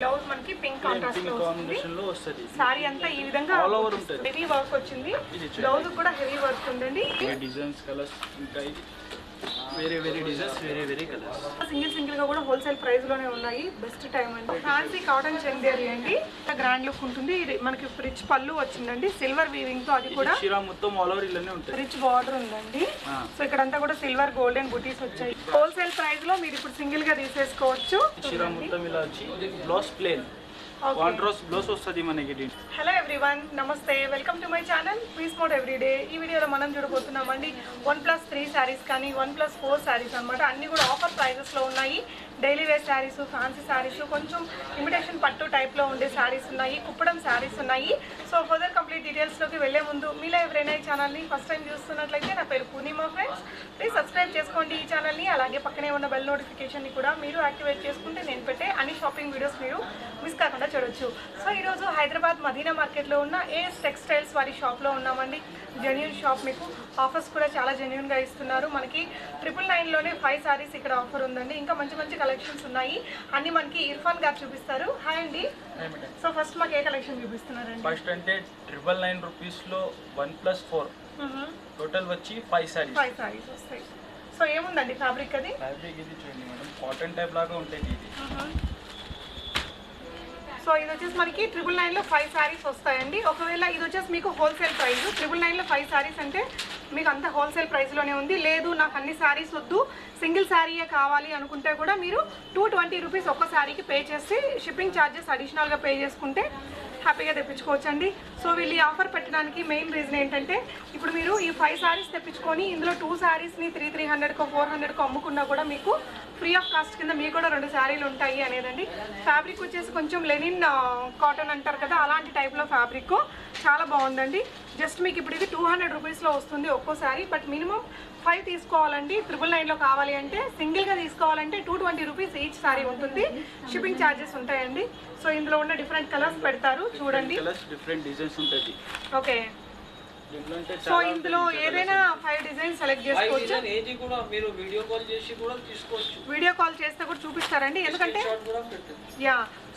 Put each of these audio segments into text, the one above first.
Blouse మనకి pink contrast లో వస్తుంది. సారీ అంతా ఈ విధంగా ఆల్ ఓవర్ ఉంటుంది. హెవీ వర్క్ వచ్చింది. బ్లౌజ్ కూడా హెవీ వర్క్ ఉందండి. డిజైన్స్ కలర్స్ ఉంటాయి, వేరే డిజైన్స్, వేరే కలర్స్. సింగిల్ గా కూడా హోల్సేల్ ప్రైస్ లోనే ఉన్నాయి. బెస్ట్ టైం అండి. ఫ్యాన్సీ కాటన్ చందేరి అండి, గ్రాండ్ లుక్ ఉంటుంది. మనకి రిచ్ పళ్ళు వచ్చిందండి, సిల్వర్ వీవింగ్ తో. అది కూడా చీర మొత్తం ఆల్ ఓవర్ ఇలానే ఉంటుంది. రిచ్ బార్డర్ ఉందండి. సో ఇక్కడంతా కూడా సిల్వర్ గోల్డెన్ బుటీస్ వచ్చాయి. హోల్సేల్ ప్రైస్ లో మీరు ఇప్పుడు సింగిల్ గా తీసేసుకోవచ్చు. చీర మొత్తం ఇలా వచ్చి బ్లౌజ్ ప్లేన్ కాంట్రాస్ట్ బ్లౌజ్ వస్తుంది మనకి. హలో ఎవ్రీవన్, నమస్తే, welcome to my channel Peace Mode everyday. ఈ వీడియోలో మనం చూడబోతున్నామండి 1+3 శారీస్ కానీ 1+4 శారీస్ అనమాట. అన్ని కూడా ఆఫర్ ప్రైజెస్ లో ఉన్నాయి. Daily wear saris, fancy saris, కొంచెం ఇమిటేషన్ పట్టు టైప్ లో ఉండే శారీస్ ఉన్నాయి, కుప్పడం శారీస్ ఉన్నాయి. సో ఫర్దర్ కంప్లీట్ డీటెయిల్స్ లోకి వెళ్లే ముందు మీలో ఎవరైనా ఈ ఛానల్ ని ఫస్ట్ టైం చూస్తున్నట్లయితే, నా పేరు పూర్ణిమ ఫ్రెండ్స్, ప్లీజ్ సబ్స్క్రైబ్ చేసుకోండి ఈ ఛానల్ ని. అలాగే పక్కనే ఉన్న బెల్ నోటిఫికేషన్ ని కూడా మీరు యాక్టివేట్ చేసుకుంటే నేను పెట్టే అన్ని షాపింగ్ వీడియోస్ మీరు మిస్ కాకుండా చూడొచ్చు. సో ఈరోజు హైదరాబాద్ మదీనా మార్కెట్లో ఉన్న ఏఎస్ టెక్స్టైల్స్ వారి షాప్లో ఉన్నామండి. జెన్యూన్ షాప్, మీకు ఆఫర్స్ కూడా చాలా జెన్యూన్గా ఇస్తున్నారు. మనకి 999లోనే 5 సారీస్ ఇక్కడ ఆఫర్ ఉందండి. ఇంకా మంచి కలెక్షన్స్ ఉన్నాయి. అన్ని మనకి ఇర్ఫాన్ గారు చూపిస్తారు. హాయ్ అండి. సో ఫస్ట్ మాకు ఏ కలెక్షన్ చూపిస్తున్నారండి? ఫస్ట్ అంటే 999 రూపీస్లో 1+4 టోటల్ వచ్చి 5 సారీస్ వస్తాయి. సో ఏముందండి ఫ్యాబ్రిక్? అది ఫ్యాబ్రిక్ ఇది చూడండి మేడం, కాటన్ టైప్ లాగా ఉంటుంది ఇది. సో ఇది వచ్చేసి మనకి 999లో 5 సారీస్ వస్తాయండి. ఒకవేళ ఇది వచ్చేసి మీకు హోల్సేల్ ప్రైస్, 999లో 5 సారీస్ అంటే మీకు అంత హోల్సేల్ ప్రైస్లోనే ఉంది. లేదు నాకు అన్ని సారీస్ వద్దు, సింగిల్ శారీయే కావాలి అనుకుంటే కూడా మీరు 220 రూపీస్ ఒక్క శారీకి పే చేసి షిప్పింగ్ ఛార్జెస్ అడిషనల్గా పే చేసుకుంటే హ్యాపీగా తెప్పించుకోవచ్చండి. సో వీళ్ళు ఈ ఆఫర్ పెట్టడానికి మెయిన్ రీజన్ ఏంటంటే, ఇప్పుడు మీరు ఈ 5 సారీస్ తెప్పించుకొని ఇందులో 2 సారీస్ని 300కో 400కో అమ్ముకున్నా కూడా మీకు ఫ్రీ ఆఫ్ కాస్ట్ కింద మీకు కూడా 2 శారీలు ఉంటాయి అనేదండి. ఫ్యాబ్రిక్ వచ్చేసి కొంచెం లెనిన్ కాటన్ అంటారు కదా, అలాంటి టైప్లో ఫ్యాబ్రిక్ చాలా బాగుందండి. జస్ట్ మీకు ఇప్పుడు ఇది 200 రూపీస్లో వస్తుంది ఒక్కో శారీ. బట్ మినిమం 5 తీసుకోవాలండి. 999లో కావాలి అంటే, సింగిల్గా తీసుకోవాలంటే 220 రూపీస్ ఈచ్ శారీ ఉంటుంది. షిప్పింగ్ ఛార్జెస్ ఉంటాయండి. సో ఇందులో ఉన్న డిఫరెంట్ కలర్స్ పెడతారు చూడండి. డిఫరెంట్ డిజైన్స్ ఉంటుంది. ఓకే, సో ఇందులో ఏదైనా 5 డిజైన్స్ సెలెక్ట్ చేసుకోవచ్చు. వీడియో కాల్ చేస్తే కూడా చూపిస్తారండి. ఎందుకంటే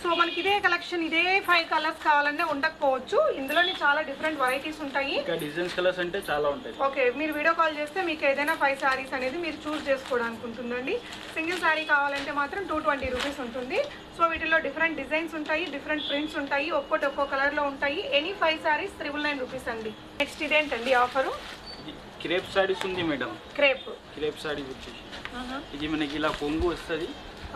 సో మనకి ఇదే కలెక్షన్, ఇదే 5 కలర్స్ కావాలంటే ఉండకపోవచ్చు. ఇందులోనే చాలా డిఫరెంట్ వెరైటీస్ ఉంటాయి. డిజైన్స్ కలర్స్ అంటే చాలా ఉంటాయి. ఓకే, మీరు వీడియో కాల్ చేస్తే మీకు ఏదైనా 5 సారీస్ అనేది మీరు చూస్ చేసుకోవడానికి ఉంటుందండి. సింగిల్ శారీ కావాలంటే మాత్రం 220 రూపీస్ ఉంటుంది. సో వీటిలో డిఫరెంట్ డిజైన్స్ ఉంటాయి, డిఫరెంట్ ప్రింట్స్ ఉంటాయి, ఒక్కో కలర్లో ఉంటాయి. ఎనీ 5 సారీస్ 999 రూపీస్ అండి. నెక్స్ట్ ఇదేంటండి ఆఫరు? క్రేప్ సారీస్ ఉంది మేడం. క్రేప్ సారీ వచ్చేసి ఇది మనకి ఇలా కొంగు వస్తుంది.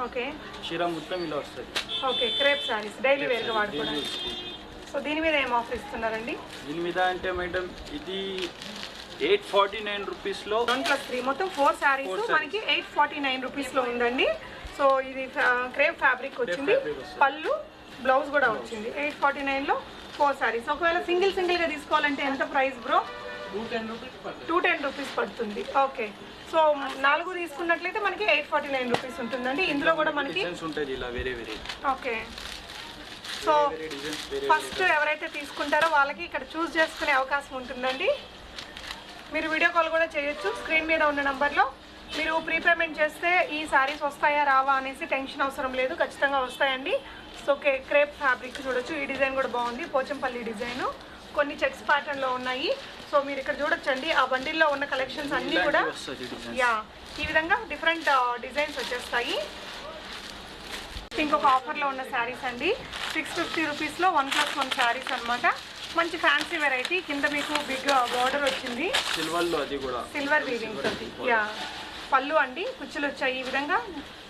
ఓకే, చీర మొత్తం ఇలా వస్తుంది. ఓకే, క్రేప్ సారీస్ డైలీ వేర్గా వాడుకోవడానికి. సో దీని మీద ఏం ఆఫర్ ఇస్తున్నారండి? దీని మీద అంటే మేడం ఇది 849 రూపీస్లో 1+3 మొత్తం 4 సారీస్ మనకి 849 రూపీస్లో ఉందండి. సో ఇది క్రేప్ ఫ్యాబ్రిక్ వచ్చింది, పళ్ళు బ్లౌజ్ కూడా వచ్చింది. 849లో 4 సారీస్. ఒకవేళ సింగిల్గా తీసుకోవాలంటే ఎంత ప్రైస్ బ్రో? 210 రూపీస్ పడుతుంది. ఓకే, సో 4 తీసుకున్నట్లయితే మనకి 849 రూపీస్ ఉంటుందండి. ఇందులో కూడా మనకి ఓకే. సో ఫస్ట్ ఎవరైతే తీసుకుంటారో వాళ్ళకి ఇక్కడ చూస్ చేసుకునే అవకాశం ఉంటుందండి. మీరు వీడియో కాల్ కూడా చేయొచ్చు. స్క్రీన్ మీద ఉన్న నెంబర్లో మీరు ప్రీపేమెంట్ చేస్తే ఈ శారీస్ వస్తాయా రావా అనేసి టెన్షన్ అవసరం లేదు, ఖచ్చితంగా వస్తాయండి. సో క్రేప్ ఫ్యాబ్రిక్ చూడొచ్చు. ఈ డిజైన్ కూడా బాగుంది, పోచంపల్లి డిజైన్. కొన్ని చెక్స్ ప్యాటర్న్లో ఉన్నాయి. సో మీరు ఇక్కడ చూడొచ్చండి, ఆ బండిల్లో ఉన్న కలెక్షన్స్ అన్నీ కూడా ఈ విధంగా డిఫరెంట్ డిజైన్స్ వచ్చేస్తాయి. ఇంకొక ఆఫర్లో ఉన్న శారీస్ అండి, 650 రూపీస్లో 1+1 శారీస్ అనమాట. మంచి ఫ్యాన్సీ వెరైటీ. కింద మీకు బిగ్ బార్డర్ వచ్చింది, సిల్వర్ వీవింగ్ తోటి. పళ్ళు అండి, కుచ్చులు వచ్చాయి ఈ విధంగా.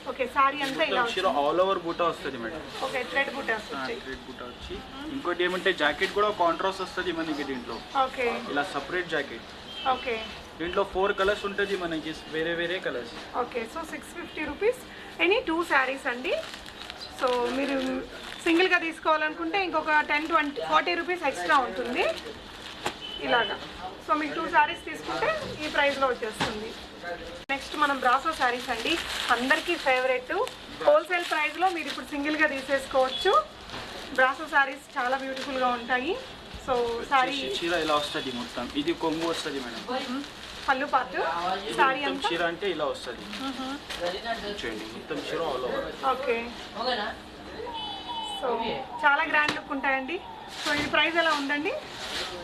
ఓకే, సారీ అంతా ఇలా ఆల్ ఓవర్ బూటా వస్తుంది మేడం. ఓకే, థ్రెడ్ బూటాస్ వచ్చాయి. ఇంకోటి ఏమంటే జాకెట్ కూడా కాంట్రాస్ట్ వస్తుంది మనకి దీంట్లో. ఓకే, ఇలా సపరేట్ జాకెట్. ఓకే, దీంట్లో 4 కలర్స్ ఉంటుంది మనకి, వేరే colours. Okay, so 650 rupees any 2 saris అండి. సో మీరు సింగిల్గా తీసుకోవాలనుకుంటే ఇంకొక 10-40 రూపీస్ ఎక్స్ట్రా ఉంటుంది ఇలాగా. సో మీకు 2 శారీస్ తీసుకుంటే ఈ ప్రైస్లో వచ్చేస్తుంది. నెక్స్ట్ మనం బ్రాసో శారీస్ అండి, అందరికీ ఫేవరెట్. హోల్సేల్ ప్రైస్లో మీరు ఇప్పుడు సింగిల్గా తీసేసుకోవచ్చు. బ్రాసో శారీస్ చాలా బ్యూటిఫుల్గా ఉంటాయి. సో శారీ చీర ఇలా వస్తుంది మొత్తం, ఇది కొంగు వస్తుంది మేడం. పళ్ళు పార్ట్ సారీ అంతా చీర అంటే ఇలా వస్తుంది. చూడండి మొత్తం చీర ఆల్ ఓవర్. ఓకే, సో చాలా గ్రాండ్ లుక్ ఉంటాయండి. సో ఇది ప్రైస్ ఎలా ఉందండి?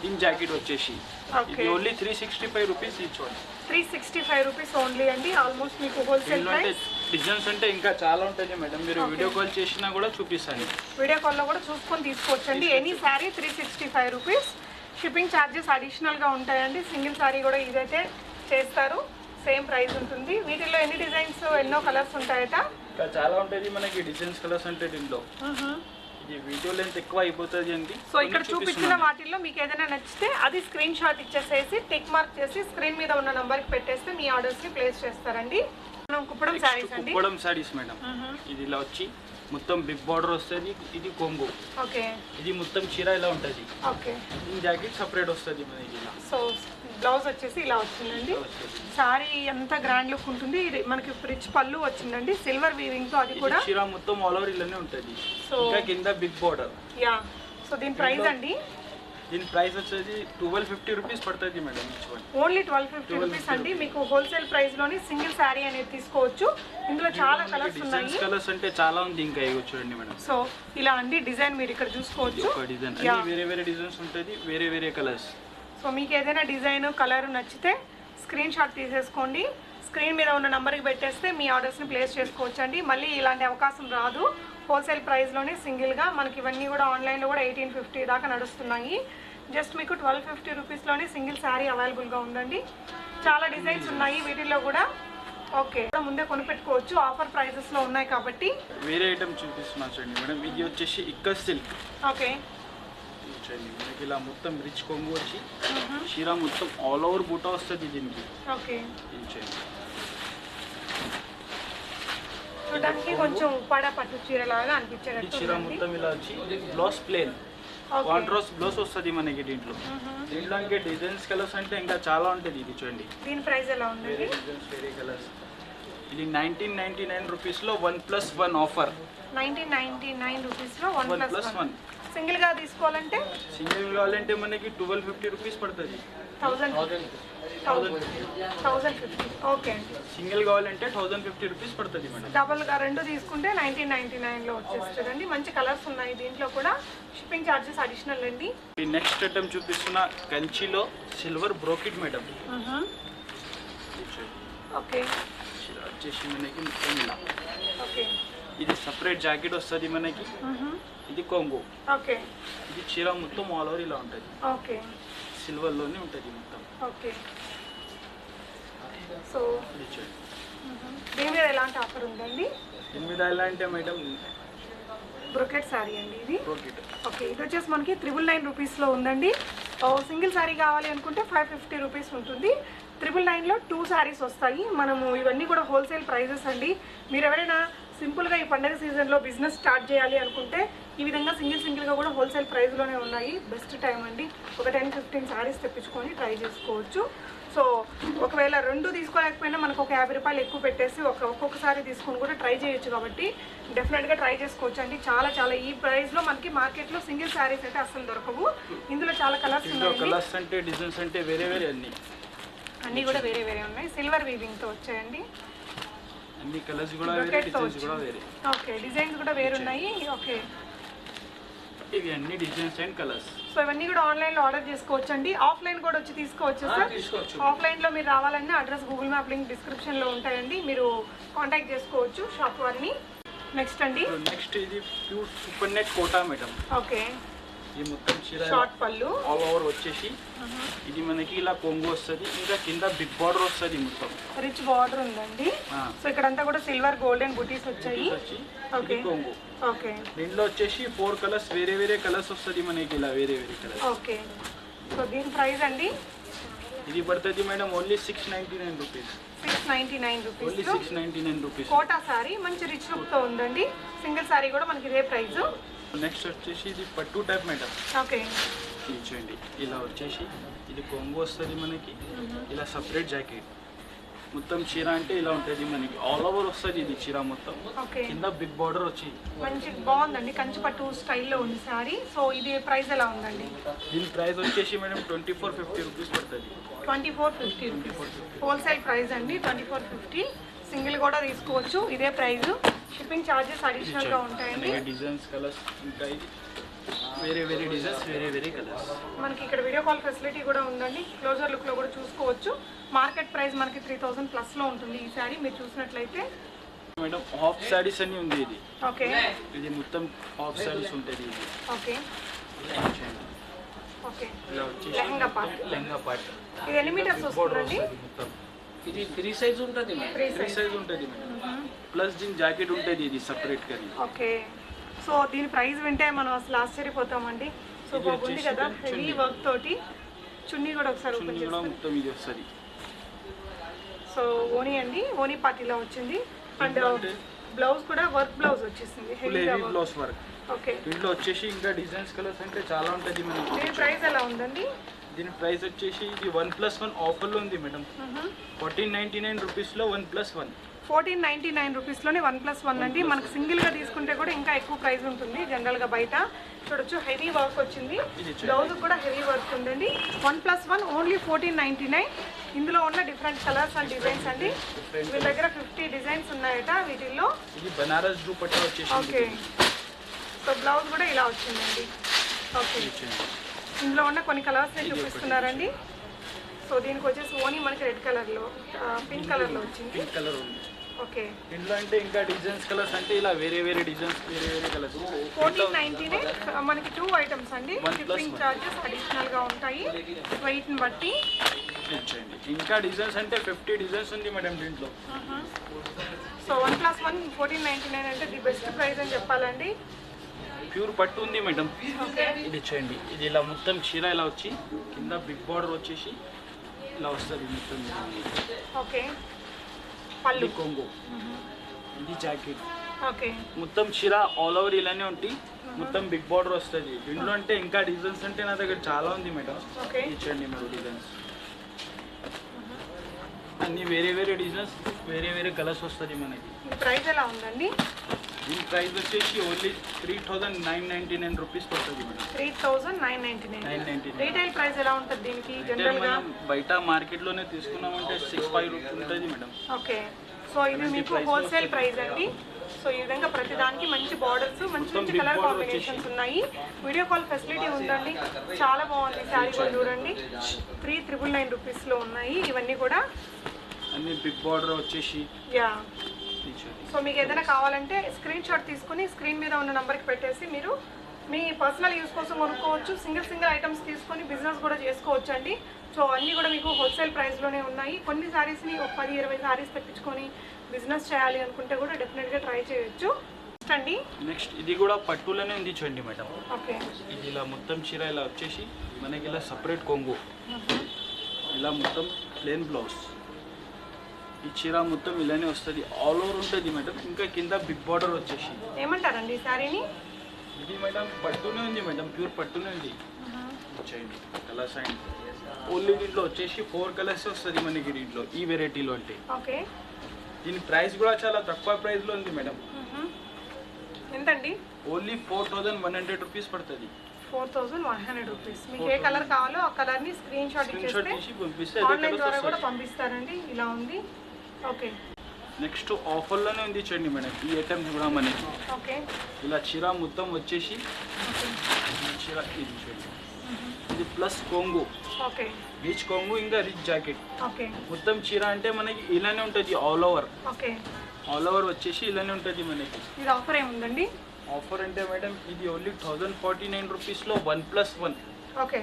దీని జాకెట్ వచ్చేసి ఓకే ఇది only 365 rupees each one. 365 rupees only అండి. ఆల్మోస్ట్ మీకు హోల్సేల్ ప్రైస్. డిజైన్స్ అంటే ఇంకా చాలా ఉంటుంది మేడం, మీరు వీడియో కాల్ చేసినా కూడా చూపిస్తాను. వీడియో కాల్లో కూడా చూసుకొని తీసుకోవచ్చండి. Any sari 365 rupees. Shipping charges అడిషనల్గా ఉంటాయండి. సింగిల్ శారీ కూడా ఇదైతే చేస్తారు, సేమ్ ప్రైస్ ఉంటుంది. వీటిల్లో ఎన్ని డిజైన్స్, ఎన్నో కలర్స్ ఉంటాయట. ఇంకా చాలా ఉంటుంది మనకి డిజైన్స్, కలర్స్ అంటే దీంట్లో. ఇది వీడియో లెంత్ ఎక్కువ అయిపోతుంది అండి. సో ఇక్కడ చూపించిన వాటిల్లో మీకు ఏదైనా నచ్చితే అది స్క్రీన్ షాట్ ఇచ్చేసేసి టిక్ మార్క్ చేసి స్క్రీన్ మీద ఉన్న నంబర్కి పెట్టేస్తే మీ ఆర్డర్స్ ని ప్లేస్ చేస్తారండి. మనం కుప్పడం శారీస్ అండి. కుప్పడం శారీస్ మేడం. ఇది ఇలా వచ్చి మొత్తం బిగ్ బార్డర్ వస్తుంది. ఇది కొంగు. ఓకే. ఇది మొత్తం చీర ఇలా ఉంటుంది. ఓకే. దీని జాకెట్ సపరేట్ వస్తుంది మనకి ఇలా. సో బ్లౌజ్ వచ్చేసి ఇలా వచ్చిందండి. సారీ ఎంత గ్రాండ్ లుక్ ఉంటుంది. ఇది మనకి రిచ్ పళ్ళు వచ్చిందండి, సిల్వర్ వీవింగ్ తో. అది కూడా చీర మొత్తం ఆల్ ఓవర్ ఇలానే ఉంటుంది. సో ఇంకా కింద బిగ్ బార్డర్. యా. సో దీని ప్రైస్ అండి? దీని ప్రైస్ వచ్చేసి 1250 రూపీస్ పడుతుంది మేడం. ఓన్లీ 1250 రూపీస్ అండి. మీకు హోల్సేల్ ప్రైస్ లోని సింగిల్ శారీ అనేది తీసుకోవచ్చు. ఇందులో చాలా కలర్స్ ఉన్నాయి. కలర్స్ అంటే చాలా ఉంది ఇంకా. ఇగో చూడండి మేడం. సో ఇలా అండి డిజైన్ మీరు ఇక్కడ చూసుకోవచ్చు. డిజైన్ వేరే వేరే డిజైన్స్ ఉంటుంది, వేరే వేరే కలర్స్. సో మీకు ఏదైనా డిజైన్ కలర్ నచ్చితే స్క్రీన్ షాట్ తీసేసుకోండి, స్క్రీన్ మీద ఉన్న నెంబర్కి పెట్టేస్తే మీ ఆర్డర్స్ని ప్లేస్ చేసుకోవచ్చండి. మళ్ళీ ఇలాంటి అవకాశం రాదు. హోల్సేల్ ప్రైస్లోనే సింగిల్గా మనకి ఇవన్నీ కూడా ఆన్లైన్లో కూడా 1850 దాకా నడుస్తున్నాయి. జస్ట్ మీకు 1250 రూపీస్లోనే సింగిల్ శారీ అవైలబుల్గా ఉందండి. చాలా డిజైన్స్ ఉన్నాయి వీటిల్లో కూడా. ఓకే, ముందే కొనిపెట్టుకోవచ్చు, ఆఫర్ ప్రైజెస్లో ఉన్నాయి కాబట్టి. వేరే ఐటమ్ చూపిస్తున్నాను చూడండి మేడం. ఇది వచ్చేసి ఇక్కత్ సిల్క్. ఓకే. మనకి ఇలా మొత్తం రిచ్ కొంగు వచ్చి చీర మొత్తం ఆల్ ఓవర్ బూటా వస్తుంది దీనికి. ఓకే. చూడడానికి కొంచెం ఉప్పాడ పట్టు చీర లాగా అనిపించేటట్టు. చీర మొత్తం ఇలా వచ్చి బ్లౌజ్ ప్లేన్ కాంట్రాస్ట్ బ్లౌజ్ వస్తుంది మనకి దీంట్లో. దీంట్లో ఇంకా డిజైన్స్, కలర్స్ అంటే ఇంకా చాలా ఉంటుంది. ఇది చూడండి. దీని ప్రైస్ ఎలా ఉంది? వేరే డిజైన్స్, వేరే కలర్స్. ఇది 1999 రూపీస్లో 1+1 ఆఫర్. 1999 రూపీస్లో 1+1. సింగిల్ గా తీసుకోవాలంటే? సింగిల్ కావాలంటే మనకి 1250 రూపీస్ పడుతుంది. 1050. ఓకే. సింగిల్ కావాలంటే 1050 రూపీస్ పడుతుంది మేడం. డబల్ గా రెండు తీసుకుంటే 1999లో వచ్చేస్తుందండి. మంచి కలర్స్ ఉన్నాయి దీంట్లో కూడా. షిప్పింగ్ ఛార్జెస్ అడిషనల్ అండి. ఈ నెక్స్ట్ ఐటమ్ చూపిస్తున్న కంచిలో సిల్వర్ బ్రోకెట్ మేడం. ఓకే. వచ్చేసి మనకి మొత్తం ఇలా. ఓకే. ఇది సపరేట్ జాకెట్ వస్తుంది మనకి. ఇది కొంగు. ఓకే. ఇది చీర మొత్తం ఆల్ ఓవర్ ఇలా ఉంటుంది. ఓకే. సిల్వర్లోనే ఉంటుంది మొత్తం. ఓకే. సో దీని మీద ఎలాంటి ఆఫర్ ఉందండి? దీని మీద ఎలా అంటే మేడం బ్రోకెట్ శారీ అండి ఇది. బ్రోకెట్. ఓకే. ఇది వచ్చేసి మనకి 999 రూపీస్లో ఉందండి. సింగిల్ శారీ కావాలి అనుకుంటే 550 రూపీస్ ఉంటుంది. 999లో 2 శారీస్ వస్తాయి. మనము ఇవన్నీ కూడా హోల్సేల్ ప్రైజెస్ అండి. మీరు ఎవరైనా సింపుల్గా ఈ పండుగ సీజన్లో బిజినెస్ స్టార్ట్ చేయాలి అనుకుంటే ఈ విధంగా సింగిల్గా కూడా హోల్సేల్ ప్రైస్లోనే ఉన్నాయి. బెస్ట్ టైం అండి. ఒక 10-15 శారీస్ తెప్పించుకొని ట్రై చేసుకోవచ్చు. సో ఒకవేళ రెండు తీసుకోలేకపోయినా మనకు ఒక 50 రూపాయలు ఎక్కువ పెట్టేసి ఒక్కొక్కసారి తీసుకొని కూడా ట్రై చేయొచ్చు. కాబట్టి డెఫినెట్గా ట్రై చేసుకోవచ్చు అండి. చాలా ఈ ప్రైస్లో మనకి మార్కెట్లో సింగిల్ శారీస్ అయితే అసలు దొరకవు. ఇందులో చాలా కలర్స్ ఉన్నాయి. కలర్స్ అంటే డిజైన్స్ అంటే వేరే వేరే అన్నీ కూడా వేరే వేరే ఉన్నాయి. సిల్వర్ వీవింగ్తో వచ్చాయండి. అన్ని కలర్స్ కూడా వేరే, డిజైన్స్ కూడా వేరే. ఓకే. డిజైన్స్ కూడా వేరే ఉన్నాయి. ఓకే. ఇవి అన్ని డిజైన్స్ అండ్ కలర్స్. సో ఇవన్నీ కూడా ఆన్లైన్లో ఆర్డర్ చేసుకోవచ్చు అండి. ఆఫ్లైన్ కూడా వచ్చి తీసుకోవచ్చు సార్. ఆఫ్లైన్లో మీరు రావాలన్నా అడ్రస్ గూగుల్ మ్యాప్ లింక్ డిస్క్రిప్షన్లో ఉంటాయండి. మీరు కాంటాక్ట్ చేసుకోవచ్చు షాప్ వారిని. నెక్స్ట్ అండి. నెక్స్ట్ ఇది pure super net Kota madam. Okay. ఈ మొత్తం చీర షార్ట్ పళ్ళు ఆల్ ఓవర్ వచ్చేసి ఇది మనకి ఇలా కొంగు వస్తుంది. ఇంకా కింద బిగ్ బార్డర్ వస్తుంది. మొత్తం రిచ్ బార్డర్ ఉందండి. సో ఇక్కడంతా కూడా సిల్వర్ గోల్డెన్ బుటీస్ వచ్చాయి. ఓకే. కొంగు. ఓకే. దీంట్లో వచ్చేసి 4 కలర్స్, వేరే వేరే కలర్స్ వస్తుంది మనకి ఇలా వేరే వేరే కలర్స్. ఓకే. సో దీని ప్రైస్ అండి? ఇది పడుతుంది madam only 699 rupees. 699 only 699 rupees. Kota sari rich రిచ్ లుక్తో ఉందండి. సింగిల్ సారీ కూడా మనకి ఇదే ప్రైస్. నెక్స్ట్ వచ్చేసి ఇది పట్టు టైప్ మేడం. ఓకే. చూడండి ఇలా వచ్చేసి ఇది కొంగు వస్తుంది మనకి. ఇలా సపరేట్ జాకెట్ మొత్తం చీర అంటే ఇలా ఉంటుంది మనకి. ఆల్ ఓవర్ వస్తుంది ఇది చీర మొత్తం. కింద బిగ్ బార్డర్ వచ్చి మంచి బాగుందండి. కంచి పట్టు స్టైల్లో ఉంది సారీ. సో ఇది ప్రైస్ ఎలా ఉందండి? దీని ప్రైస్ వచ్చేసి మేడం 2450 రూపీస్ పడుతుంది. 2450 రూపీస్ హోల్సేల్ ప్రైస్ అండి. 2450. సింగిల్ కూడా తీసుకోవచ్చు ఇదే ప్రైస్. షిప్పింగ్ ఛార్జెస్ అడిషనల్ గా ఉంటాయండి. డిజైన్స్ కలర్స్ ఇంకా ఇది వేరే వేరే డిజైన్స్ వేరే వేరే కలర్స్. మనకి ఇక్కడ వీడియో కాల్ ఫెసిలిటీ కూడా ఉందండి. క్లోజర్ లుక్ లో కూడా చూసుకోవచ్చు. మార్కెట్ ప్రైస్ మనకి 3000 ప్లస్ లో ఉంటుంది ఈ సారీ మీరు చూసినట్లయితే. మేడం హాఫ్ సారీస్ అని ఉంది ఇది. ఓకే, ఇది మొత్తం హాఫ్ సారీస్ ఉంటుంది ఇది. ఓకే ఓకే, ఇలా వచ్చేసి లెహంగా పార్ట్. లెహంగా పార్ట్. ఇది ఎన్ని మీటర్స్ వస్తుందండి? మొత్తం ఇది 3 సైజ్ ఉంటుంది. 3 సైజ్ ఉంటుంది మేడం. ప్లస్ దీని జాకెట్ ఉంటుంది ఇది సపరేట్ గా. ఓకే, సో దీని ప్రైస్ వింటే మనం అసలు ఆశ్చర్యపోతామండి. సో బాగుంది కదా, హెవీ వర్క్ తోటి. చున్నీ కూడా ఒకసారి ఓపెన్ చేస్తాం. మొత్తం ఇది వస్తుంది. సో ఓనీ అండి, ఓనీ పార్టీలో వచ్చింది. అండ్ బ్లౌజ్ కూడా వర్క్ బ్లౌజ్ వచ్చేసింది, హెవీ బ్లౌజ్ వర్క్. ఓకే, దీంట్లో వచ్చేసి ఇంకా డిజైన్స్ కలర్స్ అంటే చాలా ఉంటుంది మనకి. దీని ప్రైస్ ఎలా ఉందండి? దీని ప్రైస్ వచ్చేసి ఇది 1+1 ఆఫర్లో ఉంది మేడం. 1499 రూపీస్లో 1+1. 1499 రూపీస్లోనే 1+1 అండి. మనకు సింగిల్గా తీసుకుంటే కూడా ఇంకా ఎక్కువ ప్రైస్ ఉంటుంది జనరల్గా బయట. చూడొచ్చు, హెవీ వర్క్ వచ్చింది. బ్లౌజ్ కూడా హెవీ వర్క్ ఉందండి. 1+1 ఓన్లీ 1499. ఇందులో ఉన్న డిఫరెంట్ కలర్స్ అండ్ డిజైన్స్ అండి. వీళ్ళ దగ్గర 50 డిజైన్స్ ఉన్నాయట వీటిల్లో. ఇది బనారస్ దుపట్టా వచ్చేసి. ఓకే, సో బ్లౌజ్ కూడా ఇలా వచ్చిందండి. ఓకే, ఇందులో ఉన్న కొన్ని కలర్స్ చూపిస్తున్నారండి. సో దీనికి వచ్చేసి ఓనీ మనకి రెడ్ కలర్లో, పింక్ కలర్లో వచ్చింది. పింక్ కలర్ ఉంది. ఓకే, ఇందులో అంటే ఇంకా డిజైన్స్ కలర్స్ అంటే ఇలా వేరే వేరే డిజైన్స్ వేరే వేరే కలర్స్. 1499 మనకి 2 ఐటమ్స్ అండి. షిప్పింగ్ చార్జెస్ అడిషనల్గా ఉంటాయి వెయిట్ని బట్టి. ఇచ్చేయండి. ఇంకా డిజైన్స్ అంటే 50 డిజైన్స్ ఉంది మేడం దీంట్లో. సో 1+1 1499 అంటే ది బెస్ట్ ప్రైస్ అని చెప్పాలండి. ప్యూర్ పట్టు ఉంది మేడం. ఓకే, ఇది ఇచ్చేయండి. ఇది ఇలా మొత్తం చీర ఇలా వచ్చి కింద బిగ్ బార్డర్ వచ్చేసి ఇలా వస్తుంది మొత్తం. ఓకే, పళ్ళు కొంగు, ఇది జాకెట్. ఓకే, మొత్తం చీర ఆల్ ఓవర్ ఇలానే ఉంటాయి. మొత్తం బిగ్ బార్డర్ వస్తుంది దీంట్లో. అంటే ఇంకా డిజైన్స్ అంటే నా దగ్గర చాలా ఉంది మేడం. ఓకే, ఇచ్చండి మీరు డిజైన్స్ అన్ని వేరే వేరే డిజైన్స్ వేరే వేరే కలర్స్ వస్తుంది మనకి. ప్రైస్ ఎలా ఉందండి? దీని ప్రైస్ వచ్చేసి ఓన్లీ 3999 రూపీస్ పడుతుంది మేడం. 3999. రీటైల్ ప్రైస్ ఎలా ఉంటుంది దీనికి జనరల్గా? బయట మార్కెట్లోనే తీసుకున్నామంటే 65 రూపీస్ ఉంటుంది మేడం. ఓకే, సో ఇది మీకు హోల్సేల్ ప్రైస్ అండి. సో ఈ విధంగా ప్రతిదానికి మంచి బార్డర్స్, మంచి మంచి కలర్ కాంబినేషన్స్ ఉన్నాయి. వీడియో కాల్ ఫెసిలిటీ ఉందండి. చాలా బాగుంది శారీ కూడా చూడండి. 3999 రూపీస్లో ఉన్నాయి ఇవన్నీ కూడా. అన్ని బిగ్ బార్డర్ వచ్చేసి. యా, సో మీకు ఏదైనా కావాలంటే స్క్రీన్ షాట్ తీసుకుని స్క్రీన్ మీద ఉన్న నెంబర్కి పెట్టేసి మీరు మీ పర్సనల్ యూస్ కోసం కొనుక్కోవచ్చు. సింగిల్ ఐటమ్స్ తీసుకొని బిజినెస్ కూడా చేసుకోవచ్చు అండి. సో అన్నీ కూడా మీకు హోల్సేల్ ప్రైస్లోనే ఉన్నాయి. కొన్ని శారీస్ని ఒక 10-20 శారీస్ తెప్పించుకొని బిజినెస్ చేయాలి అనుకుంటే కూడా డెఫినెట్గా ట్రై చేయొచ్చు అండి. నెక్స్ట్ ఇది కూడా పట్టులోనే ఉంది చూడండి మేడం. ఓకే, ఇది ఇలా మొత్తం చీర ఇలా వచ్చేసి మనకి ఇలా సపరేట్ కొంగు, ఇలా మొత్తం ప్లెయిన్ బ్లౌజ్. ఈ చీర మొత్తం ఇలానే వస్తుంది, ఆల్ ఓవర్ ఉంటుంది మేడం. ఇంకా కింద బిగ్ బార్డర్ వచ్చేసి. ఏమంటారండి ఈ శారీని? ఇది మేడం పట్టునే ఉంది మేడం, ప్యూర్ పట్టునే ఉంది. వచ్చేయండి కలర్స్ అండ్ ఓన్లీ దీంట్లో వచ్చేసి 4 కలర్స్ వస్తుంది మనకి దీంట్లో ఈ వెరైటీలో. అంటే ఓకే, దీని ప్రైస్ కూడా చాలా తక్కువ ప్రైస్లో ఉంది మేడం. ఎంతండి? ఓన్లీ 4100 రూపీస్ పడుతుంది. 4100 రూపీస్. మీకు ఏ కలర్ కావాలో ఆ కలర్ని స్క్రీన్ షాట్ తీసి పంపిస్తే ఆన్లైన్ ద్వారా కూడా పంపిస్తారండి. ఇలా ఉంది. ఓకే, నెక్స్ట్ ఆఫర్లోనే ఉంది చూడండి మేడం ఈ ఐటమ్స్ కూడా మనకి. ఓకే, ఇలా చీర మొత్తం వచ్చేసి చీర ఇది చూడండి. ఇది ప్లస్ కొంగు, ఓకే, రిచ్ కొంగు ఇంకా రిచ్ జాకెట్. ఓకే, మొత్తం చీర అంటే మనకి ఇలానే ఉంటుంది all over. Okay, all over వచ్చేసి ఇలానే ఉంటుంది మనకి. ఇది ఆఫర్ ఏముందండి? ఆఫర్ అంటే మేడం ఇది ఓన్లీ 1049 రూపీస్లో 1+1. ఓకే,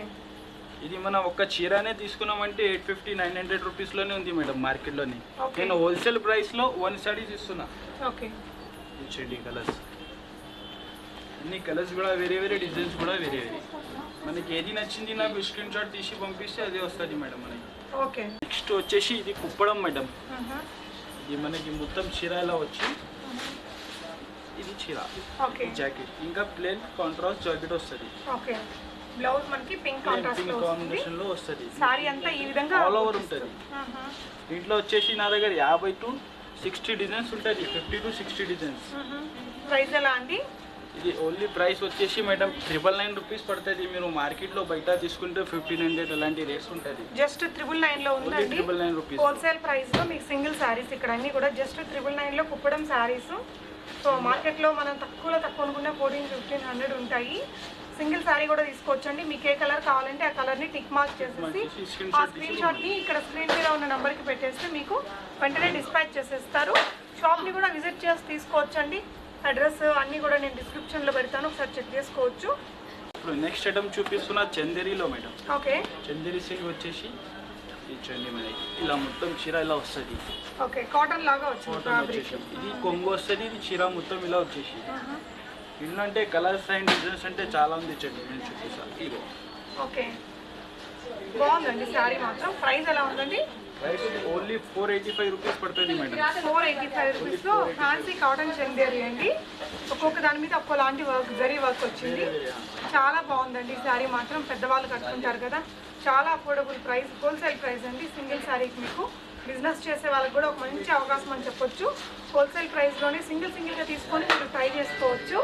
ఇది మనం ఒక చీరనే తీసుకున్నామంటే 850-900 రూపీస్లోనే ఉంది మేడం మార్కెట్లోని. Okay. నేను హోల్సేల్ ప్రైస్లో 1 సారీస్ ఇస్తున్నా. ఓకే, చూడండి కలర్స్, అన్ని కలర్స్ కూడా వేరే వేరే డిజైన్స్ కూడా వేరే వేరే. మనకి ఏది నచ్చింది నాకు స్క్రీన్ షాట్ తీసి పంపిస్తే అదే వస్తుంది మేడం మనకి. ఓకే, నెక్స్ట్ వచ్చేసి ఇది కుప్పడం మేడం. ఇది మనకి మొత్తం చీర ఇలా వచ్చి ఇది చీర, ఓకే, జాకెట్ ఇంకా ప్లెయిన్ కాంట్రాస్ట్ జాకెట్ వస్తుంది. ఓకే, బ్లౌజ్ మనకి పింక్ కాంట్రాస్ట్ పింక్ లో వస్తుంది. కాంబినేషన్ లో వస్తుంది. సారీ అంతా ఈ విధంగా ఆల్ ఓవర్ ఉంటుంది. దీంట్లో వచ్చేసి నా దగ్గర 50 to 60 డిజైన్స్ ఉంటుంది. 50 to 60 డిజైన్స్. ప్రైస్ ఎలా అండి? ఇది ఓన్లీ ప్రైస్ వచ్చేసి మేడం 999 రూపీస్ పడుతుంది. మీరు మార్కెట్లో బయట తీసుకుంటే 1500 అలాంటి రేట్స్ ఉంటుంది. జస్ట్ 999 లో ఉందండి. 999 రూపీస్ హోల్సేల్ ప్రైస్ లో మీకు సింగిల్ శారీస్ ఇక్కడ అన్ని కూడా జస్ట్ 999 లో కుప్పడం శారీస్. సో మార్కెట్లో మనం తక్కువ అనుకున్న 1400-1500 ఉంటాయి. సింగిల్ శారీ కూడా తీసుకోవచ్చండి. మీకు ఏ కలర్ కావాలంటే ఆ కలర్ని టిక్ మార్క్ చేసేసి ఆ స్క్రీన్ షాట్ని ఇక్కడ స్క్రీన్ మీద ఉన్న నెంబర్కి పెట్టేస్తే మీకు వెంటనే డిస్పాచ్ చేసేస్తారు. షాప్ని కూడా విజిట్ చేసి తీసుకోవచ్చండి. అడ్రస్ అన్నీ కూడా నేను డిస్క్రిప్షన్లో పెడతాను, ఒకసారి చెక్ చేసుకోవచ్చు. ఇప్పుడు నెక్స్ట్ ఐటమ్ చూపిస్తున్న చందేరిలో మేడం. ఓకే, చందేరి సిల్క్ వచ్చేసి ఇచ్చండి మనకి ఇలా మొత్తం చీర ఇలా వస్తుంది. ఓకే, కాటన్ లాగా వచ్చింది కాటన్ ఫ్యాబ్రిక్. వచ్చేసి ఇది కొంగు వస్తుంది, ఇది చీర మొత్తం ఇలా వచ్చేసి. ఇల్లు అంటే కలర్స్ అండ్ డిజైన్స్ అంటే చాలా ఉంది ఇచ్చండి, నేను చూపిస్తాను. ఇగో ఓకే, బాగుందండి శారీ మాత్రం. ప్రైస్ ఎలా ఉందండి? ప్రైస్ ఓన్లీ 485 రూపీస్ పడుతుంది మేడం. 485 రూపీస్లో ఫ్యాన్సీ కాటన్ చందేరి అండి. ఒక్కొక్క దాని మీద ఒక్కోలాంటి వర్క్, జరీ వర్క్ వచ్చింది. చాలా బాగుందండి శారీ మాత్రం. పెద్దవాళ్ళు కట్టుకుంటారు కదా, చాలా అఫోర్డబుల్ ప్రైస్, హోల్సేల్ ప్రైస్ అండి. సింగిల్ శారీకి మీకు బిజినెస్ చేసే వాళ్ళకి కూడా ఒక మంచి అవకాశం అని చెప్పొచ్చు. హోల్సేల్ ప్రైస్లోనే సింగిల్గా తీసుకొని మీరు ట్రై చేసుకోవచ్చు.